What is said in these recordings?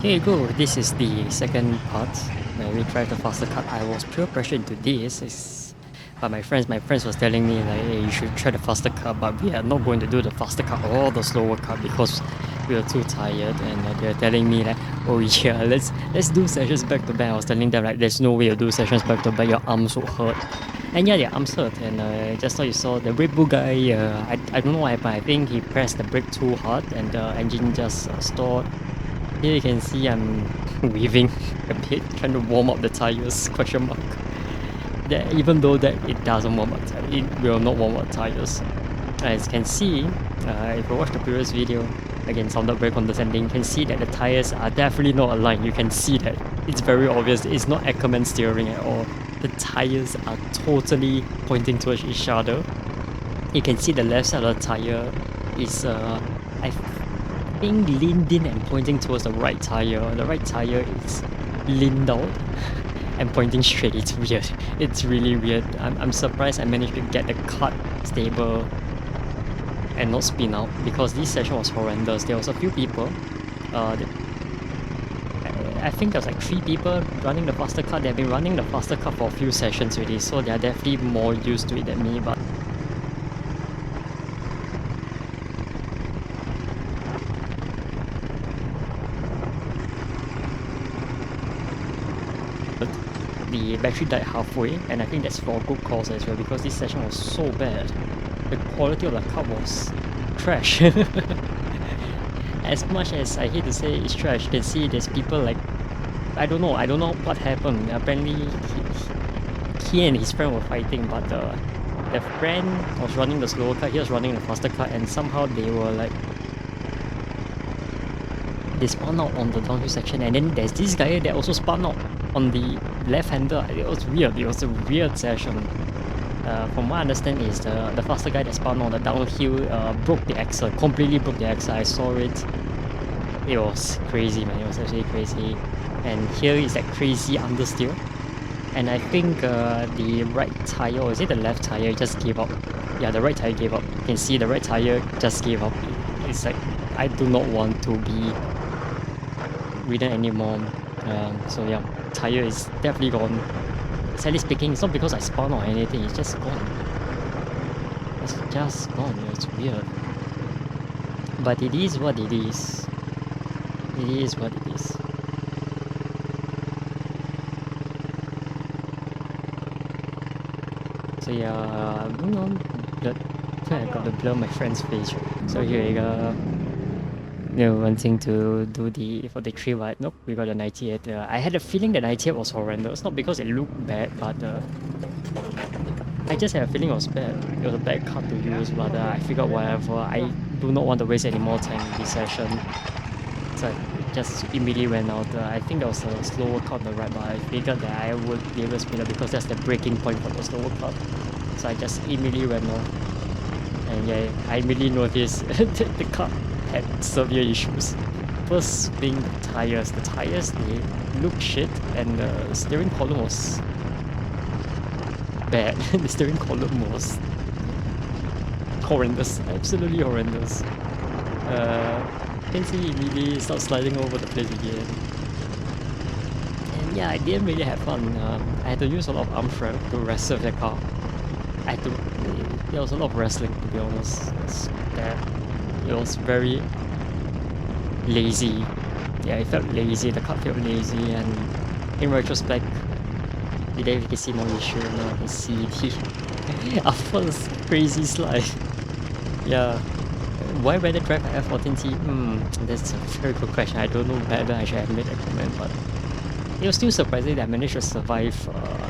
Here you go, this is the second part where we tried the faster cut. I was pure pressure into this, but my friends was telling me like, hey, you should try the faster cut, but we are not going to do the faster cut or the slower cut because we were too tired, and they're telling me like, oh yeah, let's do sessions back to back. I was telling them like, there's no way to do sessions back to back, your arms will hurt. And yeah, their arms hurt, and just now you saw the Red Bull guy, I don't know what happened. I think he pressed the brake too hard and the engine just stalled. Here you can see I'm weaving a bit, trying to warm up the tires, question mark. That, even though that it doesn't warm up, it will not warm up tires. As you can see, if you watch the previous video, again sounded very condescending, you can see that the tires are definitely not aligned. You can see that, it's very obvious, it's not Ackerman steering at all. The tires are totally pointing towards each other. You can see the left side of the tire is, I think, leaned in and pointing towards the right tire. The right tire is leaned out and pointing straight. It's weird. It's really weird. I'm surprised I managed to get the cut stable and not spin out, because this session was horrendous. There was a few people. I think there's like 3 people running the faster cut. They've been running the faster cut for a few sessions already, so they're definitely more used to it than me. But the battery died halfway, and I think that's for a good cause as well, because this session was so bad. The quality of the cut was trash. As much as I hate to say it's trash, you can see there's people like, I don't know what happened. Apparently he and his friend were fighting, but the friend was running the slower cut, he was running the faster cut, and somehow they were like, they spun out on the downhill section, and then there's this guy that also spun out on the left hander. It was weird. It was a weird session. From what I understand is the faster guy that spun on the downhill broke the axle, completely broke the axle. I saw it. It was crazy, man. It was actually crazy. And here is that crazy understeer. And I think the right tire, or is it the left tire, just gave up. Yeah, the right tire gave up. You can see the right tire just gave up. It's like, I do not want to be ridden anymore. So yeah, tire is definitely gone. Sadly speaking, it's not because I spun or anything, it's just gone. It's just gone, it's weird. But it is what it is. It is what it is. So yeah, I got to blur my friend's face. So here you go. Wanting to do the 43, but nope, we got a 98. I had a feeling that 98 was horrendous, not because it looked bad, but I just had a feeling it was bad. It was a bad cut to use, but I figured whatever. I do not want to waste any more time in this session, so I just immediately went out. I think there was a slower cut on the right, but I figured that I would be able to speed up because that's the breaking point for the slower cut. So I just immediately went off, and yeah, I immediately noticed the cut had severe issues. First being the tires. The tires, they look shit, and the steering column was bad. The steering column was horrendous, absolutely horrendous. You can see it really started sliding over the place again. And yeah, I didn't really have fun. I had to use a lot of arm strength to wrestle the car. There was a lot of wrestling, to be honest. It was very lazy. Yeah, it felt lazy. The car felt lazy, and in retrospect, today we can see more issue. Now we can see the first crazy slide. Yeah. Why rather drive an F14T? That's a very good question. I don't know whether I should have made that comment, but it was still surprising that I managed to survive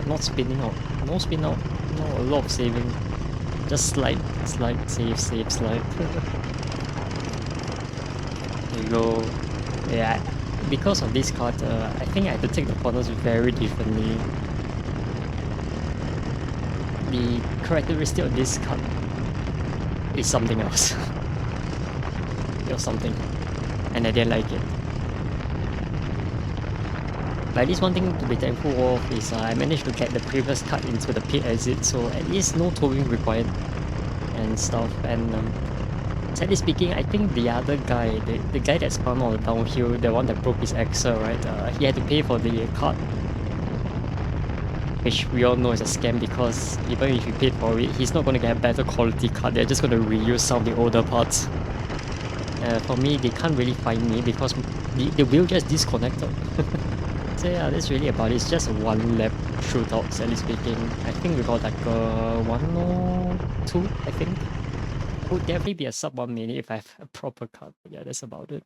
not spinning out. No spin out, no, a lot of saving. Just slide, save, slide. There you go. Yeah, because of this card, I think I had to take the corners very differently. The characteristic of this card is something else. It was something, and I didn't like it. But at least one thing to be thankful of is I managed to get the previous cut into the pit exit, so at least no towing required and stuff. And Sadly speaking, I think the other guy, the guy that spawned on the downhill, the one that broke his axle, right? He had to pay for the cart, which we all know is a scam because even if he paid for it, he's not going to get a better quality cart. They're just going to reuse some of the older parts. For me, they can't really find me because the wheel just disconnected. So yeah, that's really about it. It's just a one lap shootout, sadly speaking. I think we got like a 102, I think. Would definitely be a sub 1 minute if I have a proper card. But yeah, that's about it.